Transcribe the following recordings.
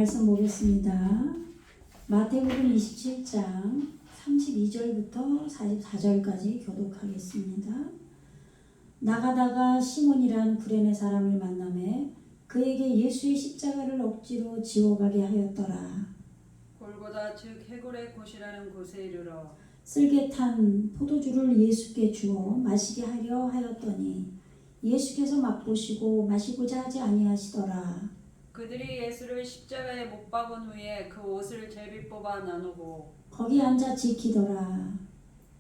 말씀 보겠습니다. 마태복음 27장 32절부터 44절까지 교독하겠습니다. 나가다가 시몬이란 구레네 사람을 만나매 그에게 예수의 십자가를 억지로 지워가게 하였더라. 골고다 즉 해골의 곳이라는 곳에 이르러 쓸개 탄 포도주를 예수께 주어 마시게 하려 하였더니 예수께서 맛보시고 마시고자 하지 아니하시더라. 그들이 예수를 십자가에 못 박은 후에 그 옷을 제비 뽑아 나누고 거기 앉아 지키더라.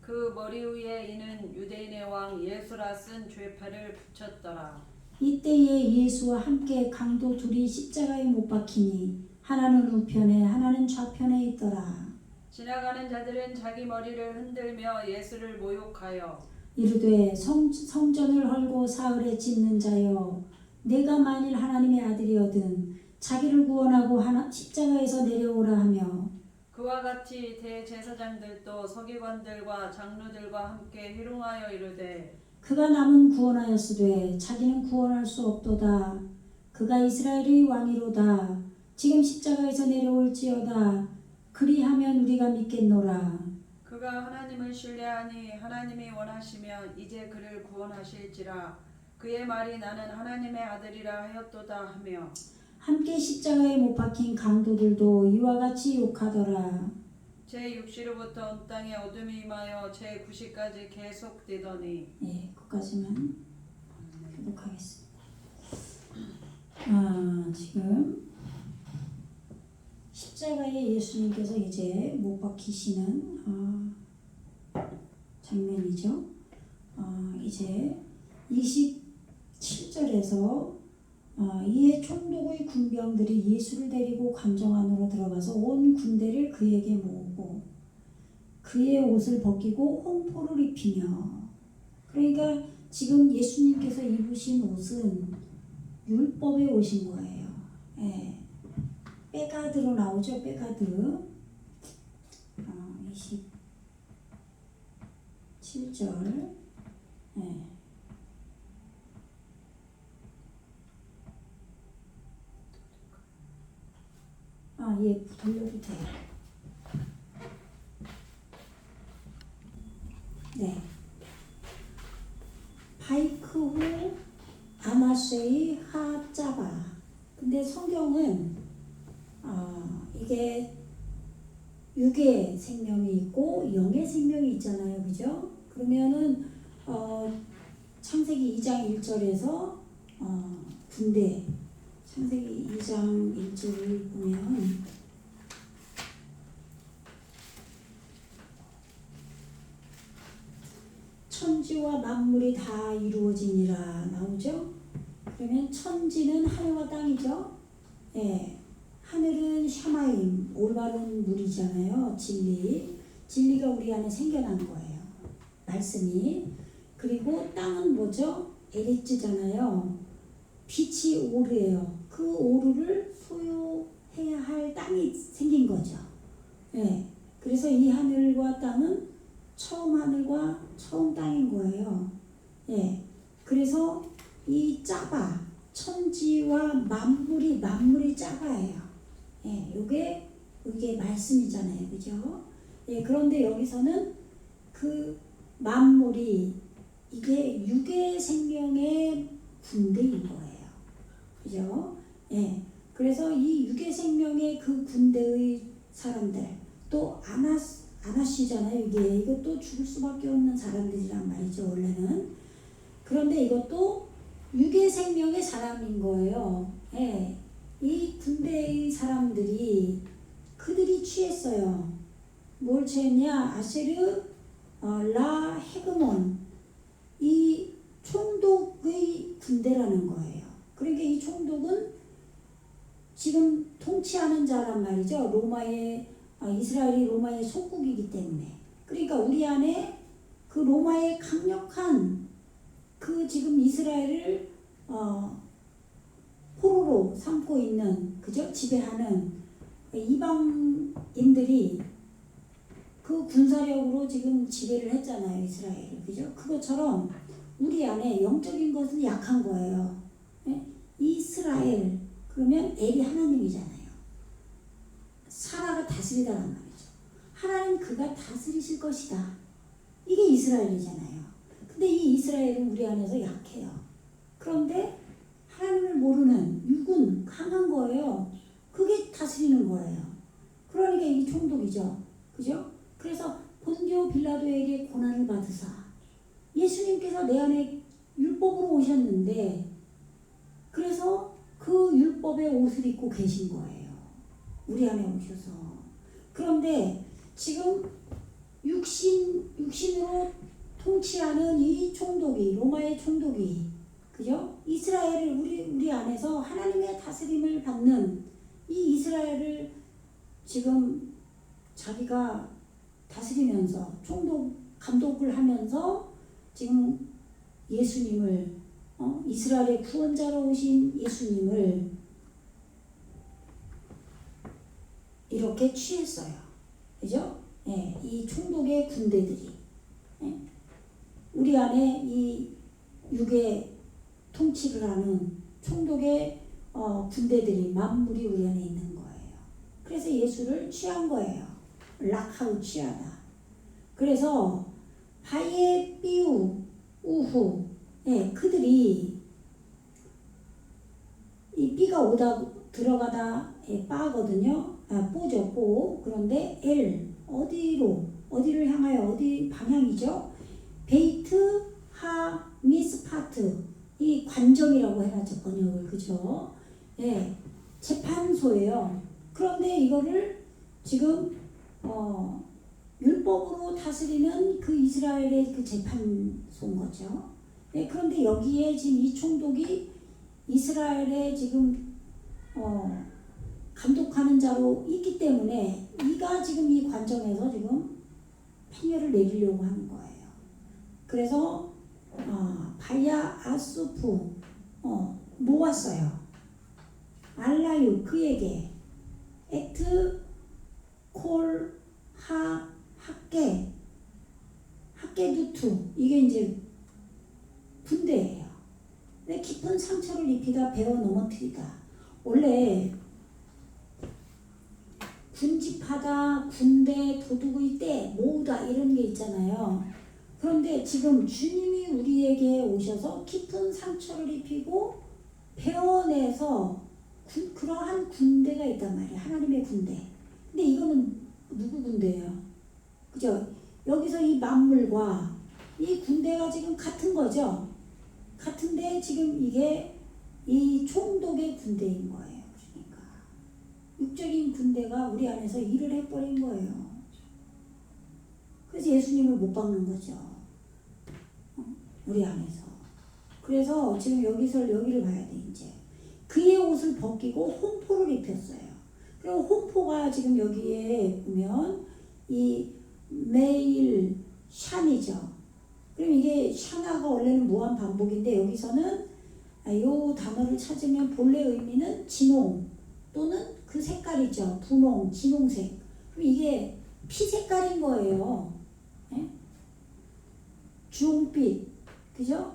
그 머리 위에 이는 유대인의 왕 예수라 쓴 죄패를 붙였더라. 이때에 예수와 함께 강도 둘이 십자가에 못 박히니 하나는 우편에 하나는 좌편에 있더라. 지나가는 자들은 자기 머리를 흔들며 예수를 모욕하여 이르되 성전을 헐고 사흘에 짓는 자여, 내가 만일 하나님의 아들이거든 자기를 구원하고 십자가에서 내려오라 하며, 그와 같이 대제사장들도 서기관들과 장로들과 함께 희롱하여 이르되 그가 남은 구원하였으되 자기는 구원할 수 없도다. 그가 이스라엘의 왕이로다. 지금 십자가에서 내려올지어다. 그리하면 우리가 믿겠노라. 그가 하나님을 신뢰하니 하나님이 원하시면 이제 그를 구원하실지라. 그의 말이 나는 하나님의 아들이라 하였도다 하며 함께 십자가에 못 박힌 강도들도 이와 같이 욕하더라. 제6시로부터 온 땅에 어둠이 임하여 제9시까지 계속되더니. 거기까지만 교독하겠습니다. 지금 십자가에 예수님께서 이제 못 박히시는 장면이죠. 이제 27절에서 이에 총독의 군병들이 예수를 데리고 관정 안으로 들어가서 온 군대를 그에게 모으고 그의 옷을 벗기고 홍포를 입히며, 그러니까 지금 예수님께서 입으신 옷은 율법의 옷인 거예요. 빼가드로 나오죠. 빼가드. 27절. 돌려도 돼요. 바이크후 아마쉐이 하짜바. 근데 성경은 이게 육의 생명이 있고 영의 생명이 있잖아요. 그죠? 그러면은 창세기 2장 1절에서 군대, 창세기 2장 1절을 보면 천지와 만물이 다 이루어지니라 나오죠? 그러면 천지는 하늘과 땅이죠? 하늘은 샤마임, 올바른 물이잖아요. 진리가 우리 안에 생겨난 거예요. 말씀이. 그리고 땅은 뭐죠? 에리츠잖아요. 빛이 오르예요. 그 오르를 소유해야 할 땅이 생긴 거죠. 그래서 이 하늘과 땅은 처음 하늘과 처음 땅인 거예요. 그래서 이 짜바, 천지와 만물이 짜바예요. 이게 말씀이잖아요. 그죠? 그런데 여기서는 그 만물이 이게 육의 생명의 군대인 거예요. 그죠? 그래서 이 육의 생명의 그 군대의 사람들, 또 아나시잖아요. 이것도 죽을 수밖에 없는 사람들이란 말이죠. 원래는. 그런데 이것도 육의 생명의 사람인 거예요. 이 군대의 사람들이 그들이 취했어요. 뭘 취했냐? 아세르 라 헤그몬, 이 총독의 군대라는 거예요. 그러니까 이 총독은 지금 통치하는 자란 말이죠. 이스라엘이 로마의 속국이기 때문에. 그러니까 우리 안에 그 로마의 강력한 그 지금 이스라엘을 포로로 삼고 있는, 그죠? 지배하는 이방인들이 그 군사력으로 지금 지배를 했잖아요. 이스라엘을. 그죠? 그것처럼 우리 안에 영적인 것은 약한 거예요. 이스라엘, 그러면 엘이 하나님이잖아요. 다스리다란 말이죠. 하나님 그가 다스리실 것이다. 이게 이스라엘이잖아요. 근데 이 이스라엘은 우리 안에서 약해요. 그런데 하나님을 모르는 육은 강한 거예요. 그게 다스리는 거예요. 그러니까 이 총독이죠. 그죠? 그래서 본디오 빌라도에게 고난을 받으사 예수님께서 내 안에 율법으로 오셨는데 그래서 그 율법의 옷을 입고 계신 거예요. 우리 안에 오셔서. 그런데 지금 육신으로 통치하는 이 총독이, 로마의 총독이, 그죠? 이스라엘을 우리 안에서 하나님의 다스림을 받는 이 이스라엘을 지금 자기가 다스리면서 감독을 하면서 지금 예수님을 이스라엘의 구원자로 오신 예수님을 이렇게 취했어요. 그죠? 예, 이 총독의 군대들이 우리 안에 이 육의 통치를 하는 총독의 군대들이 만물이 우리 안에 있는 거예요. 그래서 예수를 취한 거예요. 락하고 취하다. 그래서 바예 삐우 우후 그들이 이 삐가 오다 들어가다 빠거든요. 뽀죠 뽀. 그런데 어디를 향하여 어디 방향이죠? 베이트 하 미스파트 이 관정이라고 해놨죠. 번역을. 그죠? 재판소예요. 그런데 이거를 지금 율법으로 다스리는 그 이스라엘의 그 재판소인 거죠. 그런데 여기에 지금 이 총독이 이스라엘의 지금 감독하는 자로 있기 때문에 이가 지금 이 관정에서 지금 판결을 내리려고 하는 거예요. 그래서 바야 아수프 모았어요. 알라유 그에게 액트 콜 학계두투 이게 이제 군대예요. 근데 깊은 상처를 입히다 베어 넘어뜨리다. 원래 군집하다, 군대, 도둑의 때 모으다 이런 게 있잖아요. 그런데 지금 주님이 우리에게 오셔서 깊은 상처를 입히고 베어내서 그러한 군대가 있단 말이에요. 하나님의 군대. 근데 이거는 누구 군대예요? 그죠? 여기서 이 만물과 이 군대가 지금 같은 거죠. 같은데 지금 이게 이 총독의 군대인 거예요. 그러니까 육적인 군대가 우리 안에서 일을 해버린 거예요. 그래서 예수님을 못 박는 거죠. 우리 안에서. 그래서 지금 여기를 봐야 돼 이제. 그의 옷을 벗기고 홍포를 입혔어요. 그리고 홍포가 지금 여기에 보면 이 메일 샨이죠. 그럼 이게 샤나가 원래는 무한 반복인데 여기서는 이 단어를 찾으면 본래 의미는 진홍 또는 그 색깔이죠. 분홍, 진홍색. 그럼 이게 피 색깔인 거예요. 주홍빛, 그죠?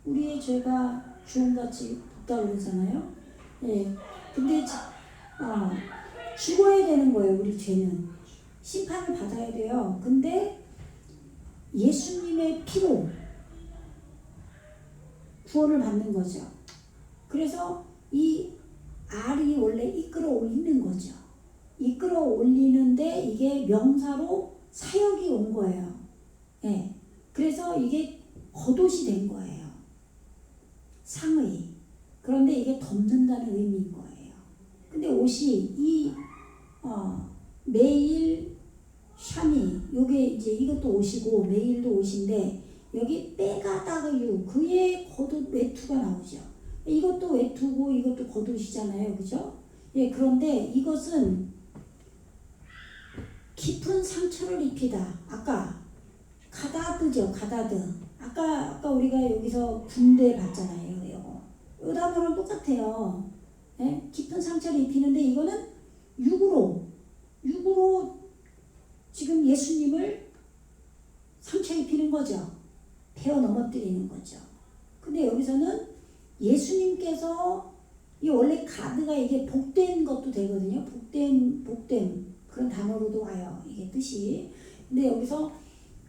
우리의 죄가 주홍같이 붓다 그러잖아요. 근데 죽어야 되는 거예요. 우리 죄는 심판을 받아야 돼요. 근데 예수님의 피로 구원을 받는 거죠. 그래서 이 알이 원래 이끌어 올리는 거죠. 이끌어 올리는데 이게 명사로 사역이 온 거예요. 그래서 이게 겉옷이 된 거예요. 상의. 그런데 이게 덮는다는 의미인 거예요. 근데 옷이 이 메일 샤니 요게 이제 이것도 옷이고 메일도 옷인데 여기 빼가다가유 그의 겉옷 외투가 나오죠. 이것도 외투고 이것도 겉옷이잖아요. 그죠? 그런데 이것은 깊은 상처를 입히다. 아까 가다드죠. 가다드. 아까 우리가 여기서 군대 봤잖아요. 이 단어랑 똑같아요. 깊은 상처를 입히는데 이거는 육으로 지금 예수님을 상처 입히는 거죠. 베어 넘어뜨리는 거죠. 근데 여기서는 예수님께서 이 원래 가드가 이게 복된 것도 되거든요. 복됨 그런 단어로도 와요. 이게 뜻이. 근데 여기서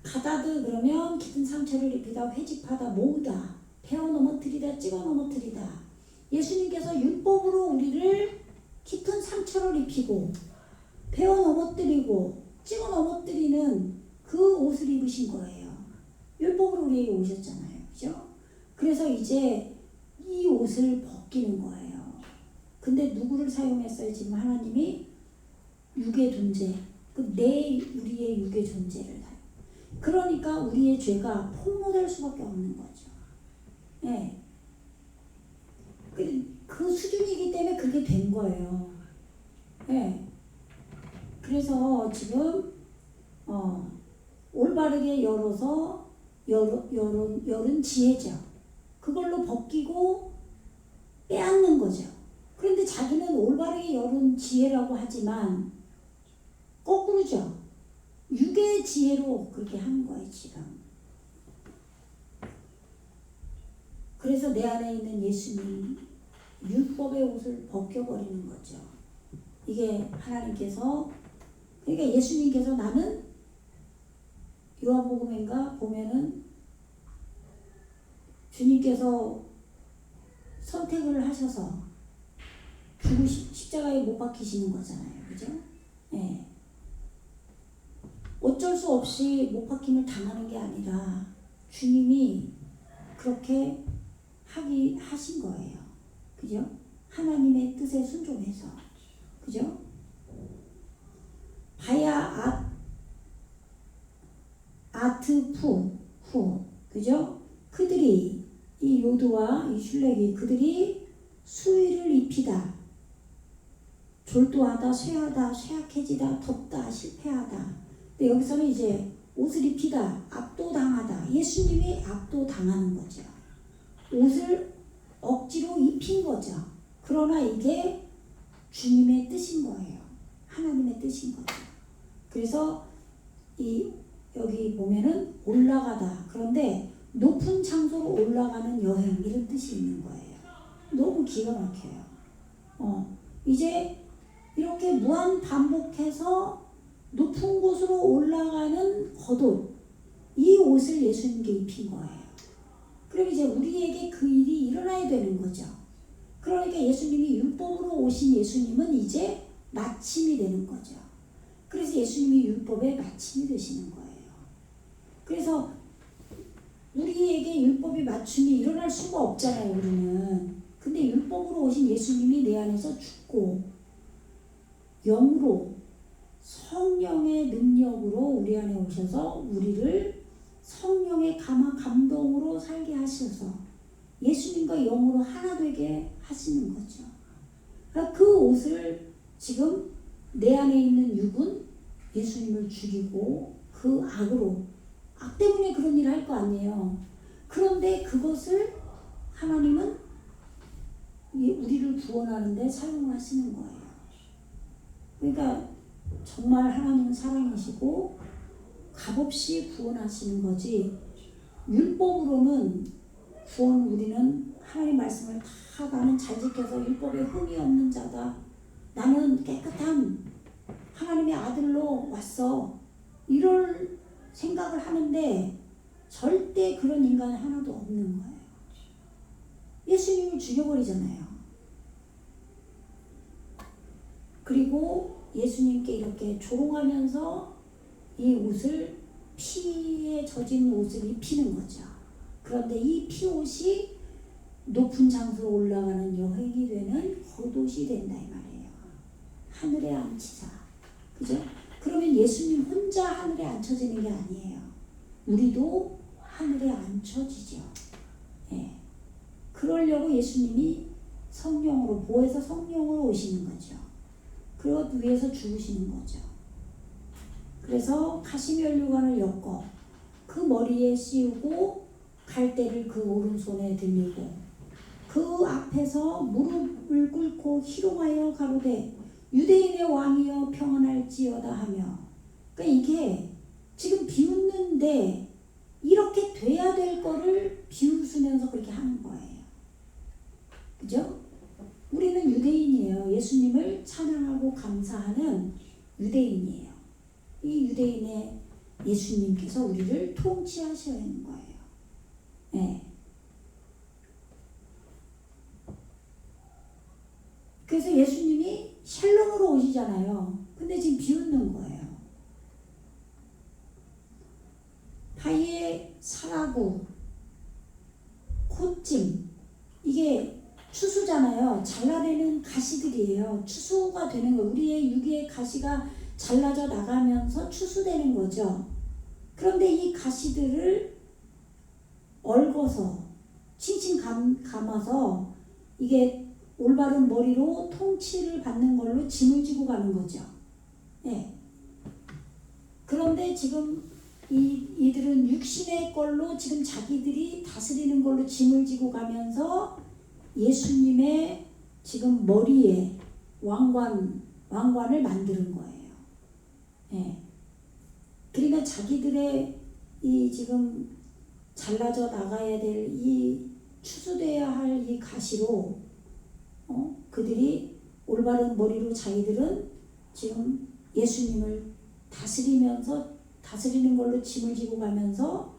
가다드 그러면 깊은 상처를 입히다, 회집하다, 모으다, 베어 넘어뜨리다, 찍어 넘어뜨리다. 예수님께서 율법으로 우리를 깊은 상처를 입히고 베어 넘어뜨리고 찍어 넘어뜨리는 그 옷을 입으신 거예요. 율법으로 우리에게 오셨잖아요. 그죠? 그래서 이제 이 옷을 벗기는 거예요. 근데 누구를 사용했어요? 지금 하나님이 육의 존재, 우리의 육의 존재를 사용. 그러니까 우리의 죄가 폭로될 수밖에 없는 거죠. 네. 그 수준이기 때문에 그게 된 거예요. 네. 그래서 지금 올바르게 열어서 열은 지혜죠. 그걸로 벗기고 빼앗는 거죠. 그런데 자기는 올바르게 열은 지혜라고 하지만 거꾸로죠. 육의 지혜로 그렇게 하는 거예요, 지금. 그래서 내 안에 있는 예수님, 율법의 옷을 벗겨버리는 거죠. 이게 하나님께서, 그러니까 예수님께서 나는 요한복음인가 보면은 주님께서 선택을 하셔서 십자가에 못 박히시는 거잖아요. 그죠? 네. 어쩔 수 없이 못 박힘을 당하는 게 아니라 주님이 그렇게 하신 거예요. 그죠? 하나님의 뜻에 순종해서. 그죠? 바야 아트푸 그죠? 그들이 이 요드와 이 슐렉이 그들이 수위를 입히다, 졸도하다, 쇠하다, 쇠약해지다, 덥다, 실패하다. 근데 여기서는 이제 옷을 입히다, 압도당하다. 예수님이 압도당하는 거죠. 옷을 억지로 입힌 거죠. 그러나 이게 주님의 뜻인 거예요. 하나님의 뜻인 거죠. 그래서 여기 보면은 올라가다. 그런데 높은 장소로 올라가는 여행, 이런 뜻이 있는 거예요. 너무 기가 막혀요. 이제 이렇게 무한 반복해서 높은 곳으로 올라가는 겉옷, 이 옷을 예수님께 입힌 거예요. 그럼 이제 우리에게 그 일이 일어나야 되는 거죠. 그러니까 예수님이 율법으로 오신 예수님은 이제 마침이 되는 거죠. 그래서 예수님이 율법의 마침이 되시는 거예요. 그래서 우리에게 율법의 맞춤이 일어날 수가 없잖아요, 우리는. 근데 율법으로 오신 예수님이 내 안에서 죽고 영으로 성령의 능력으로 우리 안에 오셔서 우리를 성령의 감동으로 살게 하셔서 예수님과 영으로 하나 되게 하시는 거죠. 그러니까 그 옷을 지금 내 안에 있는 육은 예수님을 죽이고 그 악 때문에 그런 일을 할 거 아니에요. 그런데 그것을 하나님은 우리를 구원하는데 사용하시는 거예요. 그러니까 정말 하나님은 사랑이시고 값없이 구원하시는 거지, 율법으로는 우리는 하나님 말씀을 다 나는 잘 지켜서 율법에 흠이 없는 자다, 나는 깨끗한 하나님의 아들로 왔어, 이럴 생각을 하는데 절대 그런 인간은 하나도 없는 거예요. 예수님을 죽여버리잖아요. 그리고 예수님께 이렇게 조롱하면서 이 옷을, 피에 젖은 옷을 입히는 거죠. 그런데 이 피옷이 높은 장소로 올라가는 여행이 되는 겉옷이 된다 이 말이에요. 하늘에 앉히사. 그죠? 그러면 예수님 혼자 하늘에 앉혀지는 게 아니에요. 우리도 하늘에 앉혀지죠. 예. 그러려고 예수님이 성령으로, 보혜사 성령으로 오시는 거죠. 그것 위해서 죽으시는 거죠. 그래서 가시면류관을 엮어 그 머리에 씌우고 갈대를 그 오른손에 들리고 그 앞에서 무릎을 꿇고 희롱하여 가로되 유대인의 왕이여 평안할지어다 하며. 그러니까 이게 지금 비웃는데 이렇게 돼야 될 거를 비웃으면서 그렇게 하는 거예요. 그죠? 우리는 유대인이에요. 예수님을 찬양하고 감사하는 유대인이에요. 이 유대인의 예수님께서 우리를 통치하셔야 하는 거예요. 예. 그래서 예수님이 샬롬으로 오시잖아요. 근데 지금 비웃는 거예요. 바위에 사라구, 콧짐, 이게 추수잖아요. 잘라내는 가시들이에요. 추수가 되는 거예요. 우리의 육의 가시가 잘라져 나가면서 추수되는 거죠. 그런데 이 가시들을 얽어서 칭칭 감아서 이게 올바른 머리로 통치를 받는 걸로 짐을 지고 가는 거죠. 예. 그런데 지금 이들은 육신의 걸로 지금 자기들이 다스리는 걸로 짐을 지고 가면서 예수님의 지금 머리에 왕관을 만드는 거예요. 예. 그러니까 자기들의 이 지금 잘라져 나가야 될 이 추수돼야 할 이 가시로 그들이 올바른 머리로 자기들은 지금 예수님을 다스리는 걸로 짐을 지고 가면서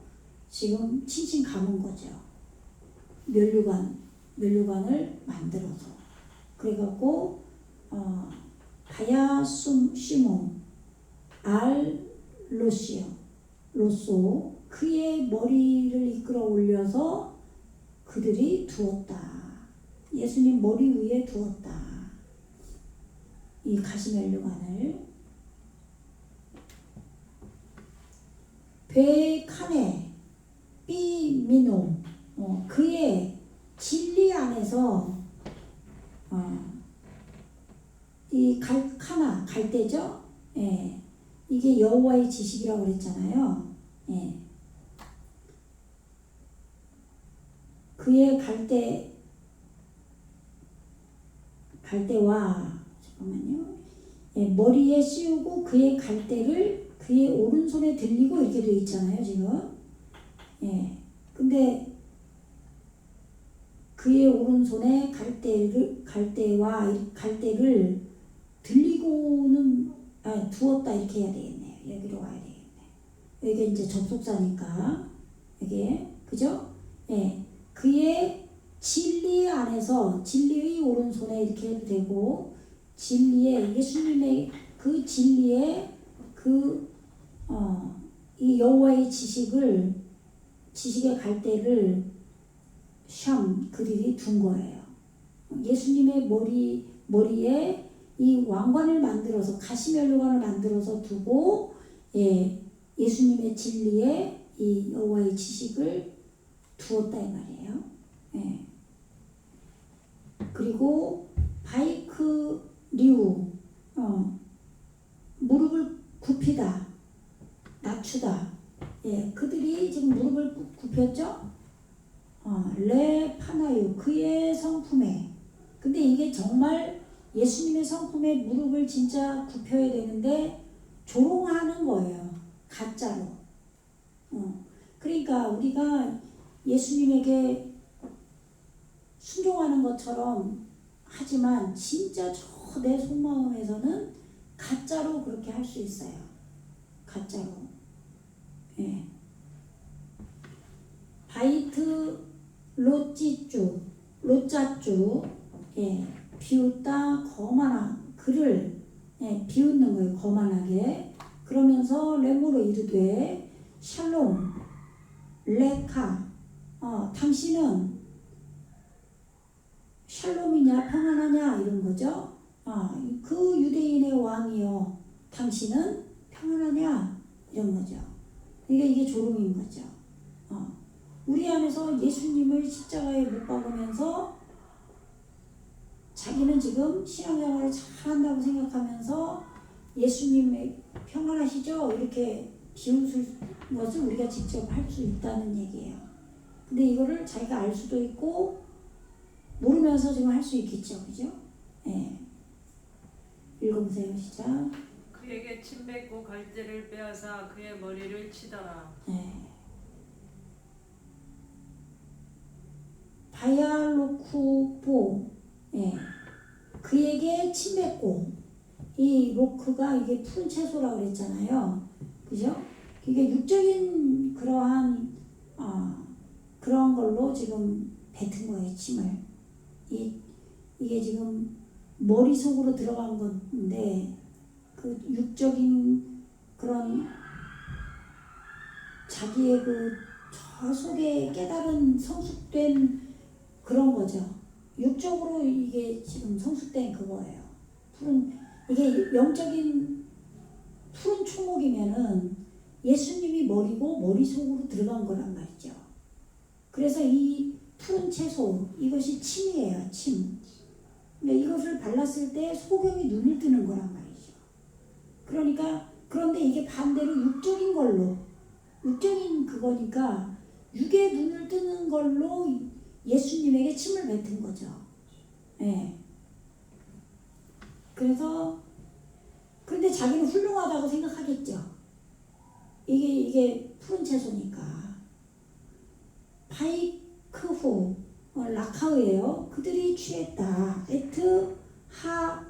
지금 칭칭 감은 거죠. 면류관을 만들어서 그래갖고 바야시모 로소 그의 머리를 이끌어 올려서 그들이 두었다. 예수님 머리 위에 두었다. 이 가시면류관을 베카네 삐미노 그의 진리 안에서 이 갈대죠. 예. 이게 여호와의 지식이라고 그랬잖아요. 예. 그의 갈대와 잠깐만요. 예, 머리에 씌우고 그의 갈대를 그의 오른손에 들리고 이렇게 되어 있잖아요, 지금. 예. 근데 그의 오른손에 갈대를 들리고는 두었다 이렇게 해야 되겠네요. 여기로 와야 되겠네. 여기가 이제 접속사니까 이게 그죠? 예. 그의 진리 안에서 진리의 오른손에 이렇게 해도 되고 진리의 예수님의 그 진리의 이 여호와의 지식의 갈대를 그들이 둔 거예요. 예수님의 머리에 이 왕관을 만들어서 가시면류관을 만들어서 두고 예수님의 진리에 이 여호와의 지식을 두었다 이 말이에요. 예. 그리고 바이크리우 무릎을 굽히다 낮추다. 예, 그들이 지금 무릎을 굽혔죠. 레파나유 그의 성품에 근데 이게 정말 예수님의 성품에 무릎을 진짜 굽혀야 되는데 조롱하는 거예요. 가짜로. 그러니까 우리가 예수님에게 순종하는 것처럼 하지만 진짜 저 내 속마음에서는 가짜로 그렇게 할 수 있어요. 가짜로. 예. 바이트 로짜쭈 예. 비웃다 거만한 그를 비웃는 거예요. 거만하게. 그러면서 레모로 이르되 샬롬 레카 당신은 샬롬이냐 평안하냐 이런 거죠. 그 유대인의 왕이요 당신은 평안하냐 이런 거죠. 그러니까 이게 조롱인 거죠. 우리 안에서 예수님을 십자가에 못 박으면서 자기는 지금 신앙생활을 잘한다고 생각하면서 예수님의 평안하시죠? 이렇게 비웃을 것을 우리가 직접 할 수 있다는 얘기예요. 근데 이거를 자기가 알 수도 있고 모르면서 지금 할 수 있겠죠. 그죠? 예. 읽어보세요. 시작. 그에게 침 뱉고 갈대를 빼앗아 그의 머리를 치더라. 예. 바야로쿠포 예. 그에게 침 뱉고 이 로크가 이게 푸른 채소라고 그랬잖아요. 그죠? 이게 육적인 그러한 그런 걸로 지금 뱉은 거예요, 침을. 이게 지금 머릿속으로 들어간 건데 그 육적인 그런 자기의 저 속에 깨달은 성숙된 그런 거죠. 육적으로 이게 지금 성숙된 그거예요. 이게 영적인 푸른 초목이면은 예수님이 머리고 머릿속으로 들어간 거란 말이죠. 그래서 이 푸른 채소, 이것이 침이에요, 침. 근데 이것을 발랐을 때 소경이 눈을 뜨는 거란 말이죠. 그런데 이게 반대로 육적인 그거니까 육의 눈을 뜨는 걸로 예수님에게 침을 뱉은 거죠. 예. 그런데 자기는 훌륭하다고 생각하겠죠. 이게 푸른 채소니까. 바이크후, 라카우예요. 그들이 취했다. 에트 하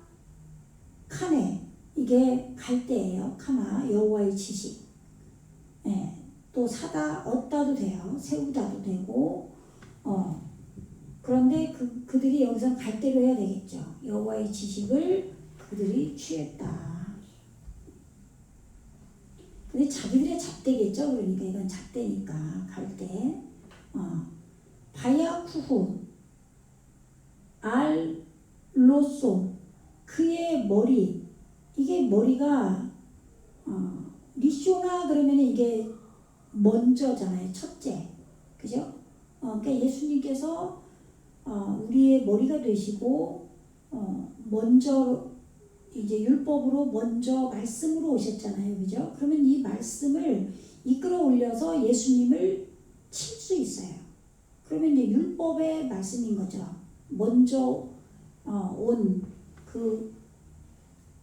카네, 이게 갈대예요. 카나, 여호와의 지식. 예. 또 사다, 얻다도 돼요. 세우다도 되고. 그런데 그들이 여기서 갈대로 해야 되겠죠. 여호와의 지식을 그들이 취했다. 근데 자기들의 잣대겠죠. 그러니까 이건 잣대니까 갈대. 바야쿠후 알로소, 그의 머리. 이게 머리가 리쇼나 그러면 이게 먼저잖아요. 첫째. 그죠? 그러니까 예수님께서 우리의 머리가 되시고 먼저 이제 율법으로 먼저 말씀으로 오셨잖아요. 그죠? 그러면 이 말씀을 이끌어 올려서 예수님을 칠 수 있어요. 그러면 이제 율법의 말씀인 거죠. 먼저 온 그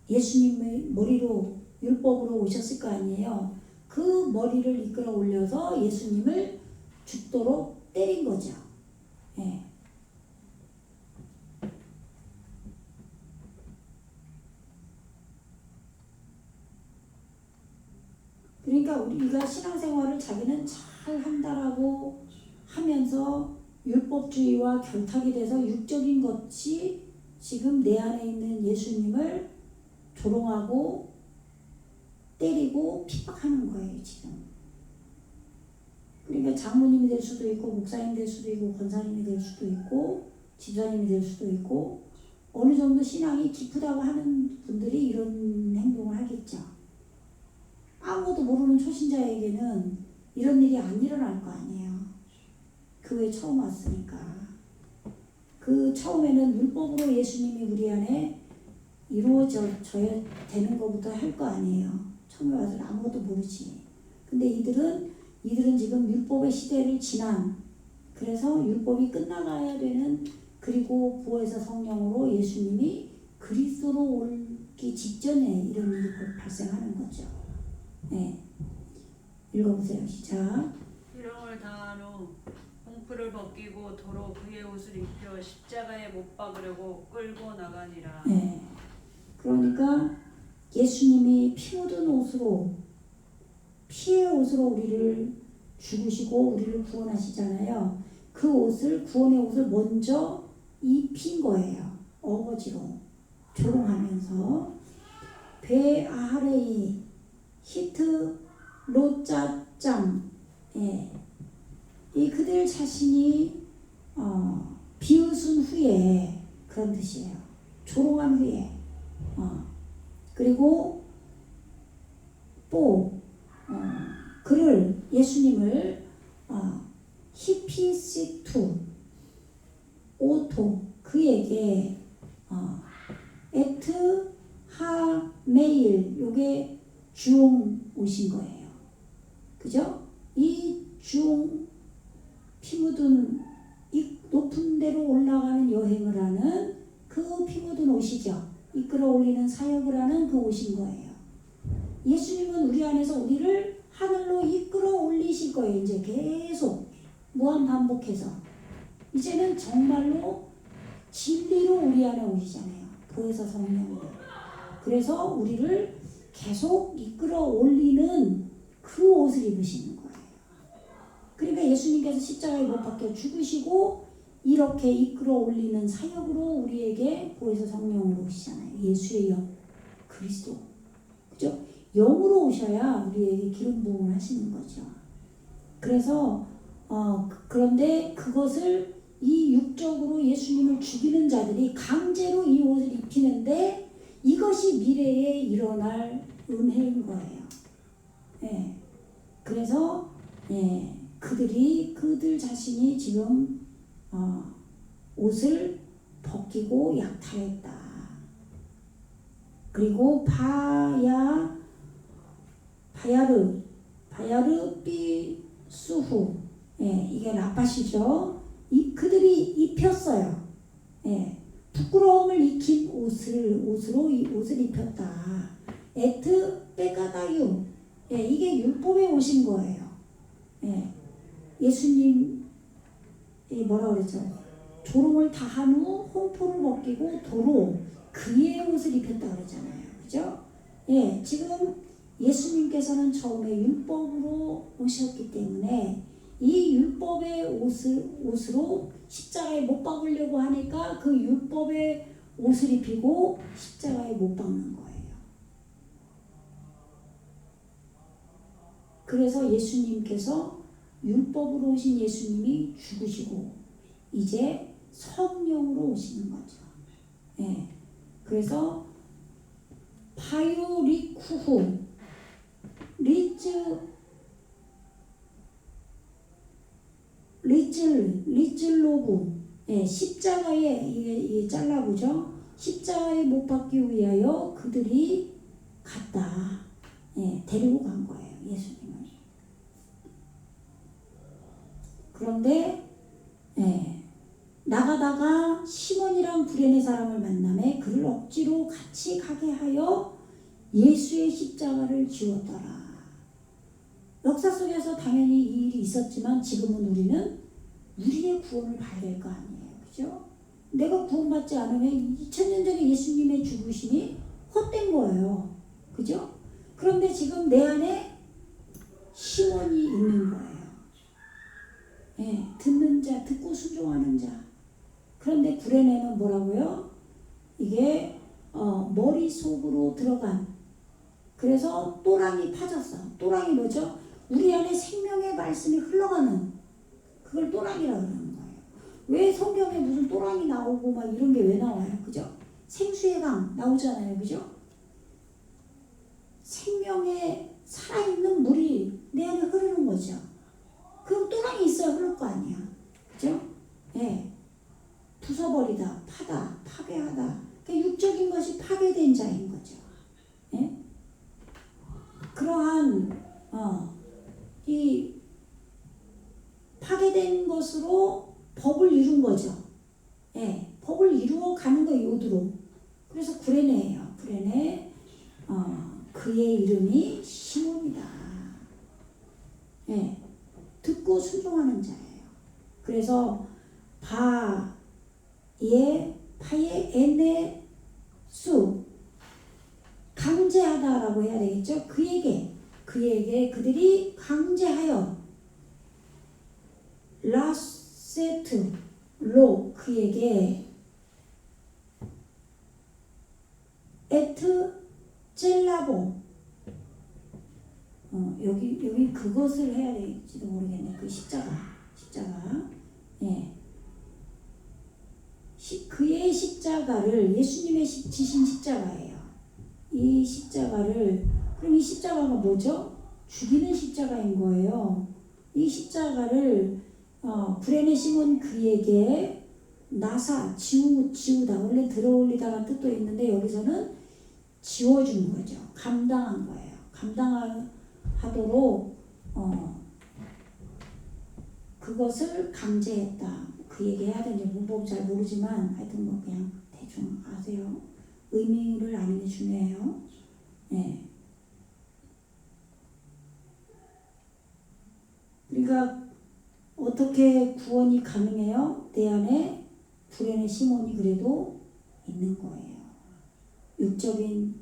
예수님의 머리로 율법으로 오셨을 거 아니에요. 그 머리를 이끌어 올려서 예수님을 죽도록 때린 거죠. 예. 그러니까 우리가 신앙생활을 자기는 잘 한다라고 하면서 율법주의와 결탁이 돼서 육적인 것이 지금 내 안에 있는 예수님을 조롱하고 때리고 핍박하는 거예요, 지금. 그러니까 장모님이 될 수도 있고 목사님 될 수도 있고 권사님이 될 수도 있고 집사님이 될 수도 있고 어느 정도 신앙이 깊다고 하는 분들이 이런 행동을 하겠죠. 아무것도 모르는 초신자에게는 이런 일이 안 일어날 거 아니에요. 교회 처음 왔으니까. 그 처음에는 율법으로 예수님이 우리 안에 이루어져야 되는 것부터 할 거 아니에요. 처음에 와서 아무것도 모르지. 근데 이들은 지금 율법의 시대를 지난, 그래서 율법이 끝나가야 되는, 그리고 부활에서 성령으로 예수님이 그리스도로 오기 직전에 이런 일이 발생하는 거죠. 네. 읽어보세요. 시작. 희롱을 당한 후 홍풀을 벗기고 도로 그의 옷을 입혀 십자가에 못 박으려고 끌고 나가니라. 네. 그러니까 예수님이 피 묻은 옷으로, 피의 옷으로 우리를 죽으시고 우리를 구원하시잖아요. 그 옷을, 구원의 옷을 먼저 입힌 거예요. 어거지로 조롱하면서. 베아하레이 히트 로짜짱, 예. 이 그들 자신이 비웃은 후에, 그런 뜻이에요. 조롱한 후에. 그리고 또 그를, 예수님을 히피시투 오토, 그에게 에트 하 메일, 요게 주홍 옷인 거예요. 그죠? 이 주홍, 피 묻은 이 높은 데로 올라가는 여행을 하는 그 피 묻은 옷이죠. 이끌어 올리는 사역을 하는 그 옷인 거예요. 예수님은 우리 안에서 우리를 하늘로 이끌어 올리실 거예요. 이제 계속 무한 반복해서. 이제는 정말로 진리로 우리 안에 오시잖아요. 보혜사 성령으로. 그래서 우리를 계속 이끌어 올리는 그 옷을 입으시는 거예요. 그러니까 예수님께서 십자가에 못 박혀 죽으시고 이렇게 이끌어 올리는 사역으로 우리에게 보혜사 성령으로 오시잖아요. 예수의 영, 그리스도. 그죠? 영으로 오셔야 우리에게 기름 부음을 하시는 거죠. 그래서 그런데 그것을 이 육적으로 예수님을 죽이는 자들이 강제로 이 옷을 입히는데 이것이 미래에 일어날 은혜인 거예요. 예. 그래서 그들 자신이 지금 옷을 벗기고 약탈했다. 그리고 바야르 삐수후, 이게 라팟이죠. 그들이 입혔어요. 부끄러움을 익힌 옷으로 이 옷을 입혔다. 에트 빼가다유, 이게 율법에 오신 거예요. 예수님 뭐라 그랬죠? 조롱을 다한 후 홍포를 벗기고 도로 그의 옷을 입혔다 그랬잖아요. 그죠? 지금 예수님께서는 처음에 율법으로 오셨기 때문에 이 율법의 옷으로 십자가에 못 박으려고 하니까 그 율법의 옷을 입히고 십자가에 못 박는 거예요. 그래서 예수님께서 율법으로 오신 예수님이 죽으시고 이제 성령으로 오시는 거죠. 그래서 파요리쿠후 리즐로브, 십자가에 이게 잘라보죠. 십자가에 못 박기 위하여 그들이 갔다. 데리고 간 거예요, 예수님을. 그런데 나가다가 시몬이랑 구레네 사람을 만남에 그를 억지로 같이 가게 하여 예수의 십자가를 지웠더라. 역사 속에서 당연히 이 일이 있었지만 지금은 우리는 우리의 구원을 봐야 될 거 아니에요. 그죠? 내가 구원받지 않으면 2000년 전에 예수님의 죽으심이 헛된 거예요. 그죠? 그런데 지금 내 안에 시몬이 있는 거예요. 듣는 자, 듣고 순종하는 자. 그런데 구레네는 뭐라고요? 이게 머릿속으로 들어간, 그래서 또랑이 파졌어. 또랑이 뭐죠? 우리 안에 생명의 말씀이 흘러가는, 그걸 또랑이라고 그러는 거예요. 왜 성경에 무슨 또랑이 나오고 막 이런 게 왜 나와요? 그죠? 생수의 강 나오잖아요. 그죠? 생명의 살아있는 물이 내 안에 흐르는 거죠. 그럼 또랑이 있어야 흐를 거 아니야. 그죠? 부숴버리다, 파다, 파괴하다. 그러니까 육적인 것이 파괴된 자인 거죠. 그러한 이 파괴된 것으로 법을 이룬 거죠. 법을 이루어 가는 거예요, 요두로. 그래서 구레네예요. 구레네. 그의 이름이 시몬이다. 듣고 순종하는 자예요. 그래서 파에 에네 수, 강제하다라고 해야 되겠죠. 그에게 그들이 강제하여 라세트로 그에게 에트 젤라보, 여기 그것을 해야 될지도 모르겠네. 그 십자가. 그의 십자가를, 예수님의 지신 십자가예요. 이 십자가를, 그럼 이 십자가가 뭐죠? 죽이는 십자가인 거예요. 이 십자가를 구레네 시몬 그에게 지우다. 원래 들어올리다가 뜻도 있는데 여기서는 지워준 거죠. 감당한 거예요. 감당하도록 그것을 강제했다. 그 얘기 해야 되는지 문법 잘 모르지만 하여튼 뭐 그냥 대충 아세요. 의미를 아는 게 중요해요. 그러니까 어떻게 구원이 가능해요? 내 안에 구레네 시몬이 그래도 있는 거예요. 육적인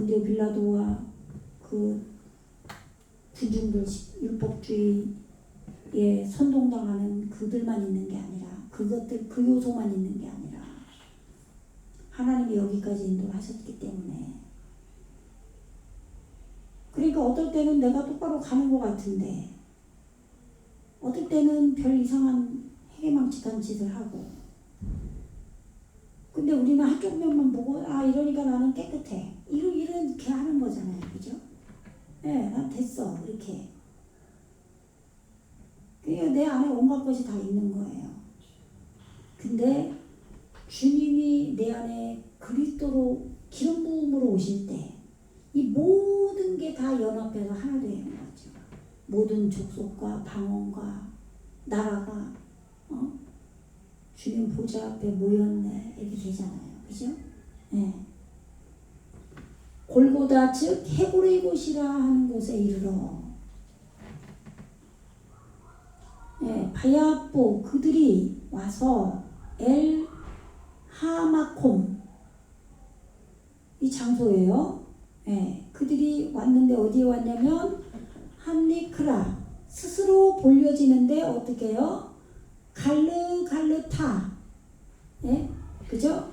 본디오 빌라도와 그 군중들 율법주의에 선동당하는 그들만 있는 게 아니라 그것들 그 요소만 있는 게 아니라 하나님이 여기까지 인도를 하셨기 때문에 그러니까 어떨 때는 내가 똑바로 가는 것 같은데 어떨 때는 별 이상한 해괴망측한 짓을 하고 근데 우리는 한쪽 면만 보고 아 이러니까 나는 깨끗해 이렇게 하는 거잖아요. 그죠? 네, 난 됐어 이렇게 그러니까 내 안에 온갖 것이 다 있는 거예요. 근데 주님이 내 안에 그리스도로 기름 부음으로 오실 때 이 모든 게 다 연합해서 하나 되는 거죠. 모든 족속과 방언과 나라가 주님 보좌 앞에 모였네 이렇게 되잖아요. 그죠? 네. 골고다 즉 해골의 곳이라 하는 곳에 이르러 네, 바야보 그들이 와서 엘 하마콤 이 장소예요. 네, 그들이 왔는데 어디에 왔냐면 함니크라 스스로 볼려지는데 어떻게 해요? 갈르타 네? 그죠?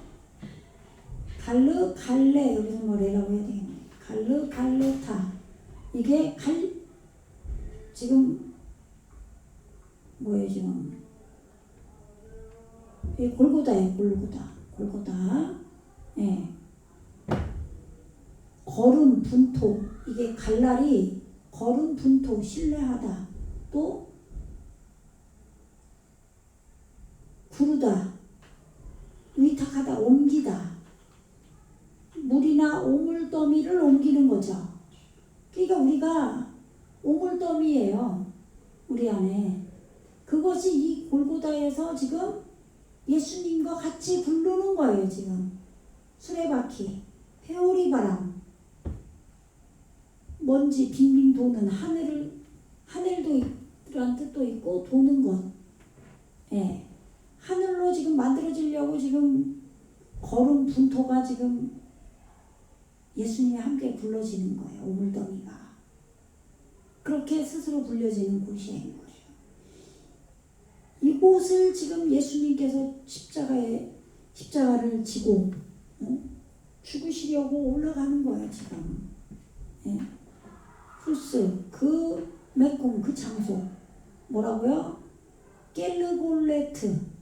갈레 여기서 뭐래라고 해야 되겠네. 갈르타 이게 지금 뭐예요 지금 이게 골고다예요. 골고다 예. 거름 분토 이게 갈날이 거름 분토 신뢰하다 또 구르다 위탁하다 옮기다 물이나 오물더미를 옮기는 거죠. 그러니까 우리가 오물더미예요. 우리 안에 그것이 이 골고다에서 지금 예수님과 같이 부르는 거예요. 지금 수레바퀴 회오리 바람 먼지 빙빙 도는 하늘도 이란 뜻도 있고 도는 것 예. 하늘로 지금 만들어지려고 지금 거름 분토가 지금 예수님이 함께 불러지는 거예요. 오물더미가 그렇게 스스로 불려지는 곳이에요. 이곳을 지금 예수님께서 십자가를 지고 죽으시려고 올라가는 거예요. 지금 예. 풀스 그 메콩 그 장소 뭐라고요? 깰르골레트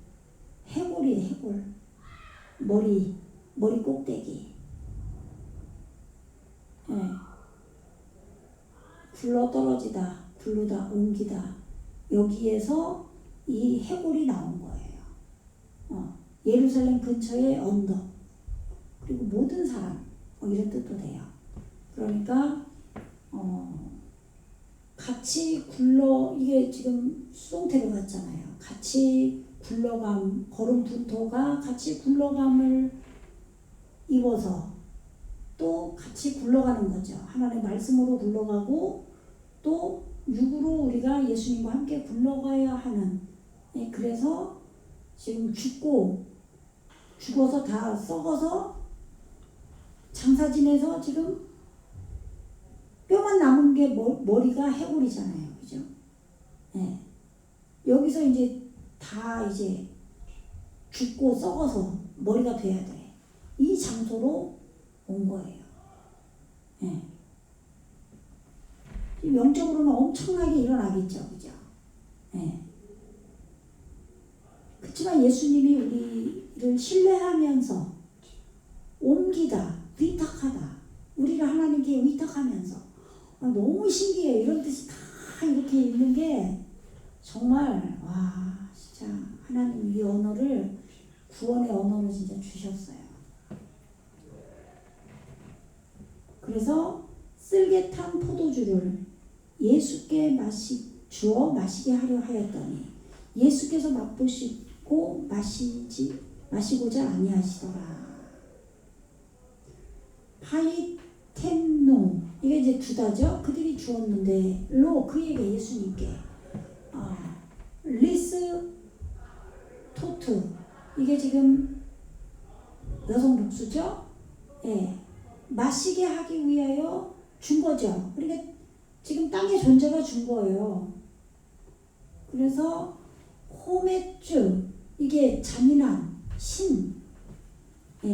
해골이에요. 해골 머리 꼭대기 예. 굴러 떨어지다 굴르다 옮기다 여기에서 이 해골이 나온 거예요. 예루살렘 근처의 언덕 그리고 모든 사람 이런 뜻도 돼요. 그러니까 같이 이게 지금 수동태로 갔잖아요. 같이 굴러감 거름 분토가 같이 굴러감을 입어서 또 같이 굴러가는 거죠. 하나님의 말씀으로 굴러가고 또 육으로 우리가 예수님과 함께 굴러가야 하는 그래서 지금 죽어서 다 썩어서 장사 지내서 지금 뼈만 남은 게 머리가 해골이잖아요. 그죠? 네. 여기서 이제 다 이제 죽고 썩어서 머리가 돼야 돼. 이 장소로 온 거예요. 네. 영적으로는 엄청나게 일어나겠죠. 그죠? 네. 그렇지만 예수님이 우리를 신뢰하면서 옮기다, 위탁하다. 우리를 하나님께 위탁하면서 너무 신기해요. 이런 뜻이 다 이렇게 있는 게 정말 와 진짜 하나님 이 언어를 구원의 언어로 진짜 주셨어요. 그래서 쓸개탄 포도주를 예수께 주어 마시게 하려 하였더니 예수께서 맛보시고 마시고자 아니하시더라. 파이텐노 이게 이제 두다죠. 그들이 주었는데 그에게 예수님께 리스 토트 이게 지금 여성 복수죠. 예. 마시게 하기 위하여 준 거죠. 그러니까 지금 땅의 존재가 준 거예요. 그래서 호메쭈, 이게 잔인한 신. 예.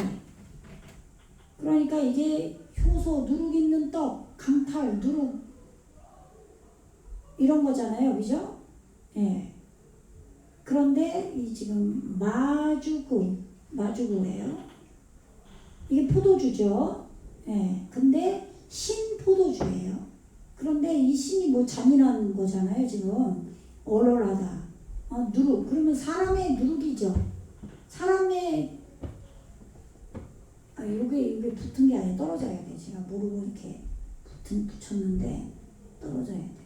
그러니까 이게 효소, 누룩 있는 떡, 강탈, 누룩 이런 거잖아요. 그죠? 예. 그런데 이 지금 마주구예요. 이게 포도주죠. 예. 근데 신 포도주예요. 그런데 이 신이 뭐 잔인한 거잖아요. 지금 얼얼하다. 누룩. 그러면 사람의 누룩이죠. 사람의 요게 붙은 게 아니라 떨어져야 돼. 제가 모르고 이렇게 붙였는데 떨어져야 돼요.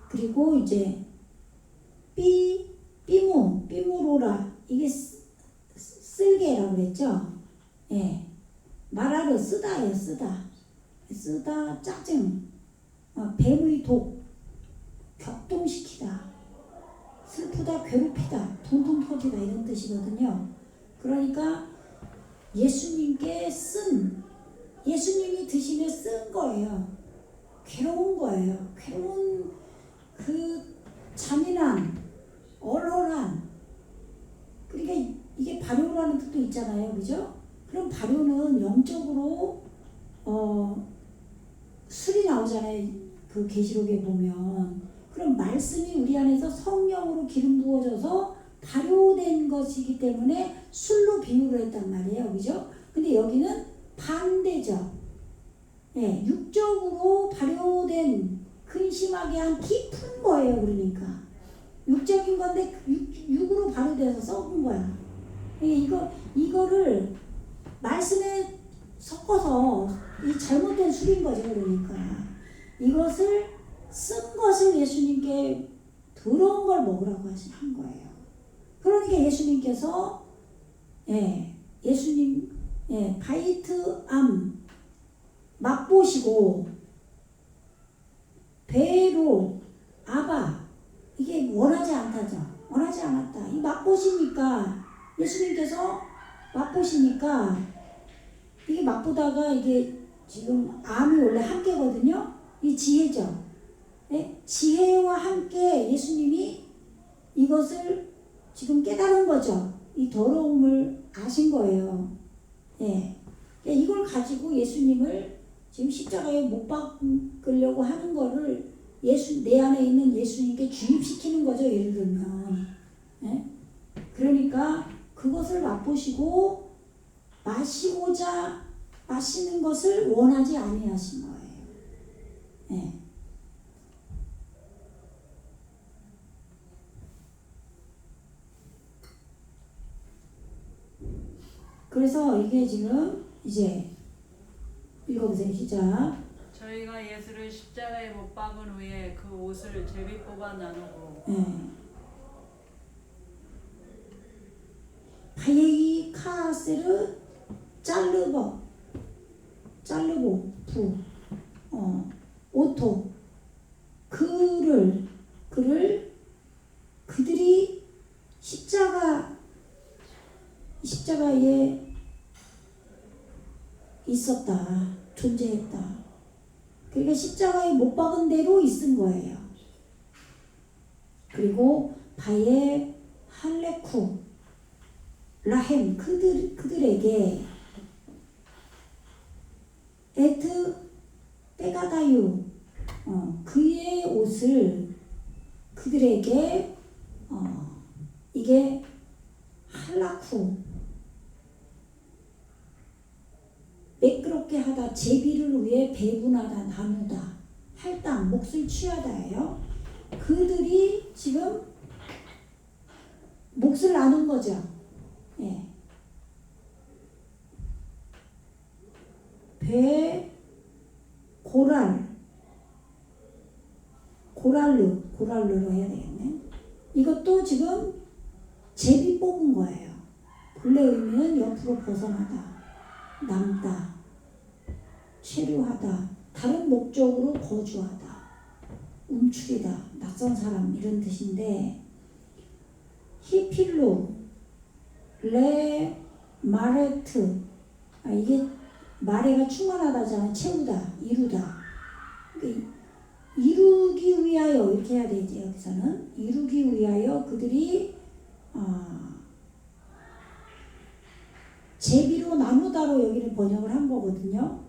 그리고 이제 삐무로라, 이게 쓸개라고 그랬죠. 예. 말하러 쓰다예요. 쓰다 짜증, 뱀의 독, 격동시키다, 슬프다, 괴롭히다, 통통 터지다 이런 뜻이거든요. 그러니까 예수님이 드시며 쓴 거예요. 괴로운 거예요. 괴로운 그 잔인한, 얼얼한. 그러니까 이게 발효라는 뜻도 있잖아요. 그죠? 그럼 발효는 영적으로 술이 나오잖아요. 그 계시록에 보면. 그럼 말씀이 우리 안에서 성령으로 기름 부어져서 발효된 것이기 때문에 술로 비유를 했단 말이에요. 그죠? 근데 여기는 반대죠. 예, 육적으로 발효된, 근심하게 한 깊은 거예요. 그러니까 육적인 건데 육으로 발효돼서 썩은 거야. 이거를 말씀에 섞어서 이 잘못된 술인 거죠. 그러니까 이것을 쓴 것을 예수님께 더러운 걸 먹으라고 한 거예요. 그러니까 예수님께서 바이트암 맛보시고 배로 아바, 이게 원하지 않았다. 이 맛보시니까 예수님께서 맛보시니까 이게 맛보다가 이게 지금 암이 원래 한 개거든요. 이 지혜죠. 지혜와 함께 예수님이 이것을 지금 깨달은 거죠. 이 더러움을 아신 거예요. 이걸 가지고 예수님을 지금 십자가에 못 박으려고 하는 거를 내 안에 있는 예수님께 주입시키는 거죠. 예를 들면. 그러니까 그것을 맛보시고 마시는 것을 원하지 아니하신 거예요. 그래서 이게 지금 이제 읽어보세요. 시작. 저희가 예수를 십자가에 못 박은 후에 그 옷을 제비 뽑아 나누고 바예이 카세르 잘르보 부 오토 그들이 십자가에 있었다, 존재했다. 그러니까 십자가에 못 박은 대로 있은 거예요. 그리고 바예 할레쿠 라헴 그들에게 에트 빼가다유 그의 옷을 그들에게 이게 할라쿠 매끄럽게 하다, 제비를 위해 배분하다, 나누다, 할당, 몫을 취하다예요. 그들이 지금 몫을 나눈 거죠. 고랄르로 해야 되겠네. 이것도 지금 제비 뽑은 거예요. 본래 의미는 옆으로 벗어나다, 남다, 체류하다, 다른 목적으로 거주하다, 움츠리다, 낯선 사람 이런 뜻인데, 히필로 레 마레트 이게 마레가 충만하다잖아. 채우다, 이루다. 그러니까 이루기 위하여 이렇게 해야 되지. 여기서는 이루기 위하여 그들이 제비로 나누다로 여기를 번역을 한 거거든요.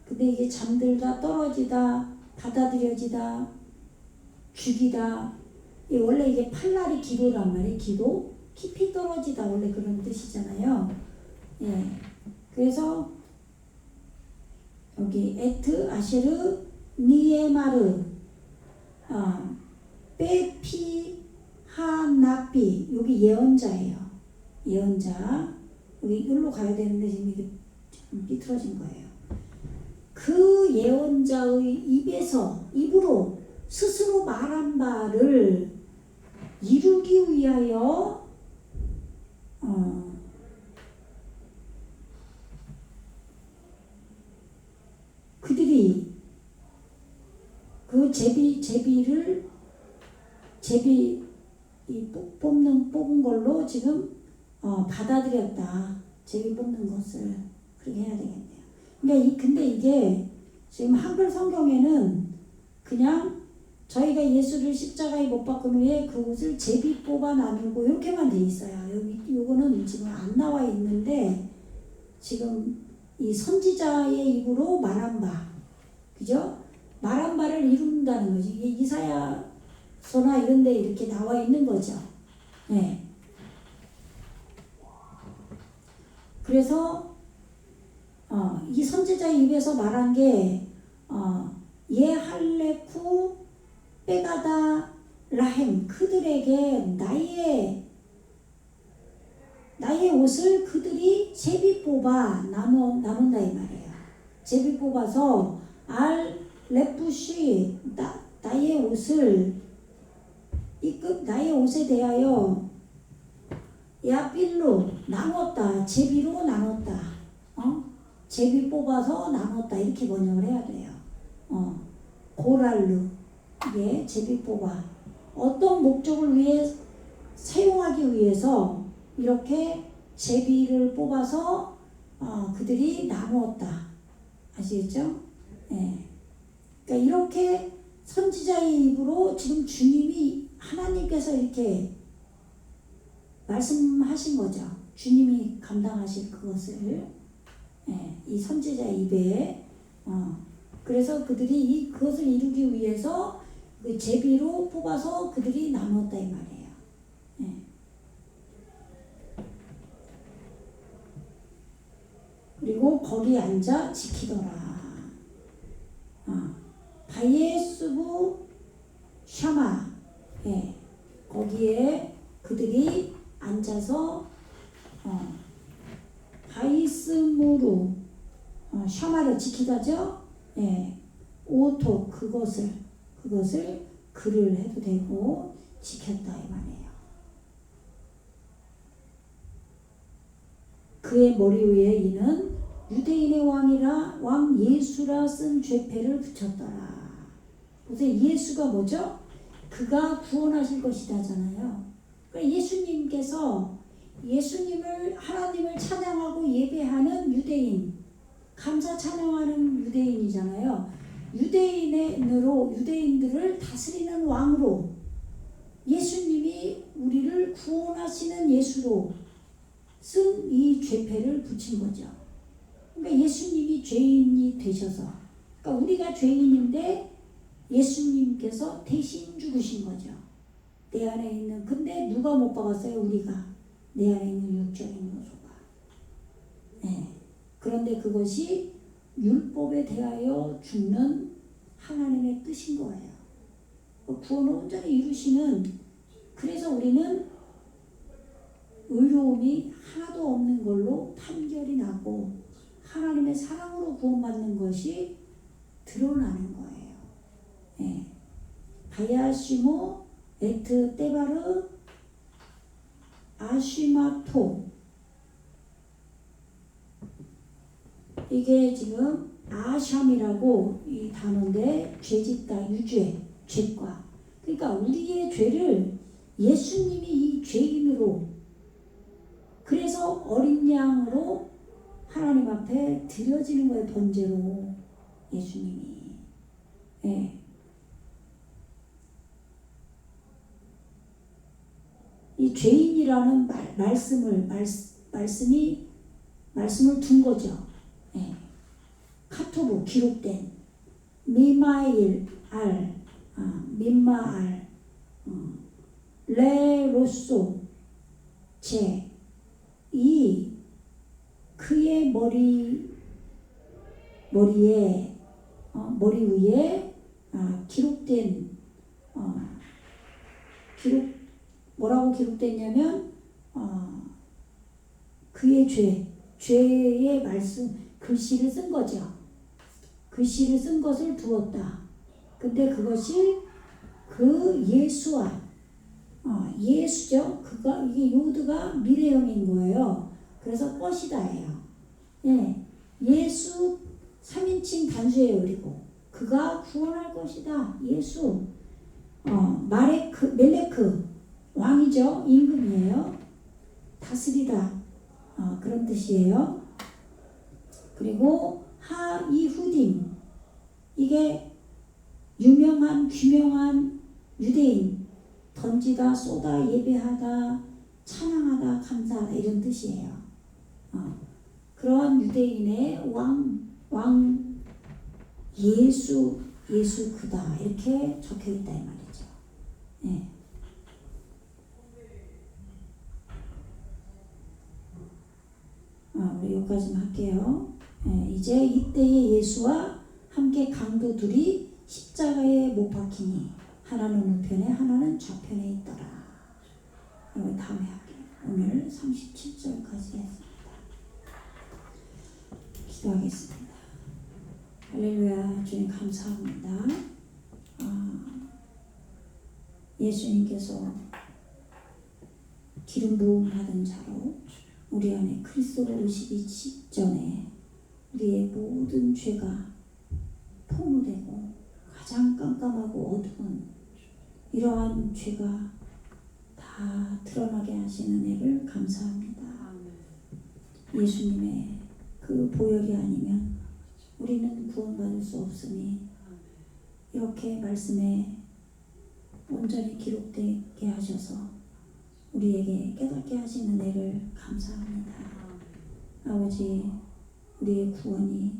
근데 이게 잠들다, 떨어지다, 받아들여지다, 죽이다. 원래 이게 팔날이 기도란 말이에요. 기도, 깊이 떨어지다 원래 그런 뜻이잖아요. 예. 그래서 여기 에트, 아쉐르, 니에마르, 빼피, 하나피, 여기 예언자예요. 예언자. 여기 이걸로 가야 되는데 지금 이게 좀 삐뚤어진 거예요. 그 예언자의 입으로 스스로 말한 바를 이루기 위하여 그들이 그 제비 뽑은 걸로 지금 받아들였다. 제비 뽑는 것을 그렇게 해야 되겠네요. 그러니까 근데 이게 지금 한글 성경에는 그냥 저희가 예수를 십자가에 못 박은 후에 그것을 제비 뽑아 나누고 이렇게만 돼 있어요. 여기 요거는 지금 안 나와 있는데 지금 이 선지자의 입으로 말한 바, 그죠? 말한 바를 이룬다는 거지. 이게 이사야서나 이런 데 이렇게 나와 있는 거죠. 네. 그래서 이 선지자의 입에서 말한 게 예할레쿠 빼가다 라헴, 그들에게 나의 옷을 그들이 제비 뽑아 나눈다 이 말이에요. 제비 뽑아서 알 레푸시 나의 옷을 나의 옷에 대하여 야빌로 나눴다. 제비로 나눴다. 제비 뽑아서 나눴다. 이렇게 번역을 해야 돼요. 고랄루. 이게 제비 뽑아. 어떤 목적을 위해 사용하기 위해서 이렇게 제비를 뽑아서 그들이 나누었다. 아시겠죠? 네. 그러니까 이렇게 선지자의 입으로 지금 주님이 하나님께서 이렇게 말씀하신 거죠. 주님이 감당하실 그것을 이 선지자의 입에 그래서 그들이 그것을 이루기 위해서 그 제비로 뽑아서 그들이 나눴다 이 말이에요. 그리고 거기 앉아 지키더라. 바예수부 샤마. 거기에 그들이 앉아서 바이스무루 샤마를 지키다죠. 오토 그것을 글을 해도 되고 지켰다 이 말이에요. 그의 머리 위에 이는 유대인의 왕 예수라 쓴 죄패를 붙였더라. 보세요. 예수가 뭐죠? 그가 구원하실 것이다잖아요. 그러니까 예수님께서 하나님을 찬양하고 예배하는 유대인, 감사 찬양하는 유대인이잖아요. 유대인들을 다스리는 왕으로 예수님이 우리를 구원하시는 예수로 쓴 이 죄패를 붙인 거죠. 그러니까 예수님이 죄인이 되셔서, 그러니까 우리가 죄인인데 예수님께서 대신 죽으신 거죠. 내 안에 있는, 근데 누가 못 박았어요? 우리가. 내 안에 있는 육적인 요소가. 그런데 그것이 율법에 대하여 죽는 하나님의 뜻인 거예요. 구원을 온전히 이루시는, 그래서 우리는 의로움이 하나도 없는 걸로 판결이 나고 하나님의 사랑으로 구원받는 것이 드러나는 거예요. 바야시모 에트 때바르 아시마토, 이게 지금 아샴이라고 이 단어인데 죄짓다, 유죄, 죄과. 그러니까 우리의 죄를 예수님이 이 죄인으로, 그래서 어린 양으로 하나님 앞에 드려지는 거예요. 번제로 예수님이. 예. 이 죄인이라는 말씀을 둔 거죠. 예. 카토브 기록된 민마알 레로소 이 그의 머리 위에 기록된 뭐라고 기록됐냐면 그의 죄의 말씀 글씨를 쓴 거죠. 글씨를 쓴 것을 두었다. 근데 그것이 그 예수와 예수죠. 이게 요드가 미래형인 거예요. 그래서 것이다예요. 예, 예수 3인칭 단수예요. 그리고 그가 구원할 것이다. 예수. 멜레크 왕이죠. 임금이에요. 다스리다. 그런 뜻이에요. 그리고 이후딤 이게 유명한 귀명한 유대인 던지다 쏘다 예배하다 찬양하다 감사하다 이런 뜻이에요. 그런 유대인의 왕 예수 그다 이렇게 적혀 있다 이 말이죠. 네. 우리 여기까지만 할게요. 네, 이제 이때의 예수와 함께 강도 둘이 십자가에 못 박히니 하나는 우편에 하나는 좌편에 있더라. 이거 다음에 할게요. 오늘 37절까지 했습니다. 기도하겠습니다. 할렐루야. 주님 감사합니다. 예수님께서 기름 부음 받은 자로 우리 안에 그리스도가 오시기 직전에 우리의 모든 죄가 포무되고 가장 깜깜하고 어두운 이러한 죄가 다 드러나게 하시는 은혜를 감사합니다. 예수님의 그 보혈이 아니면 우리는 구원받을 수 없으니 이렇게 말씀에 온전히 기록되게 하셔서 우리에게 깨닫게 하신 은혜를 감사합니다. 아버지, 우리의 구원이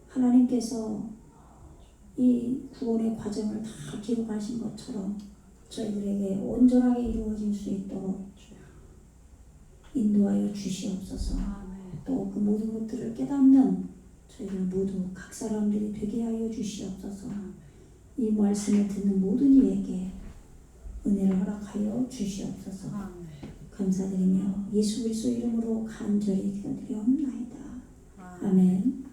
하나님께서 이 구원의 과정을 다 기록하신 것처럼 저희들에게 온전하게 이루어질 수 있도록 인도하여 주시옵소서. 또 그 모든 것들을 깨닫는 저희들 모두 각 사람들이 되게 하여 주시옵소서. 이 말씀을 듣는 모든 이에게 은혜를 허락하여 주시옵소서. 감사드리며 예수 그리스도 이름으로 간절히 기도드리옵나이다. 아멘.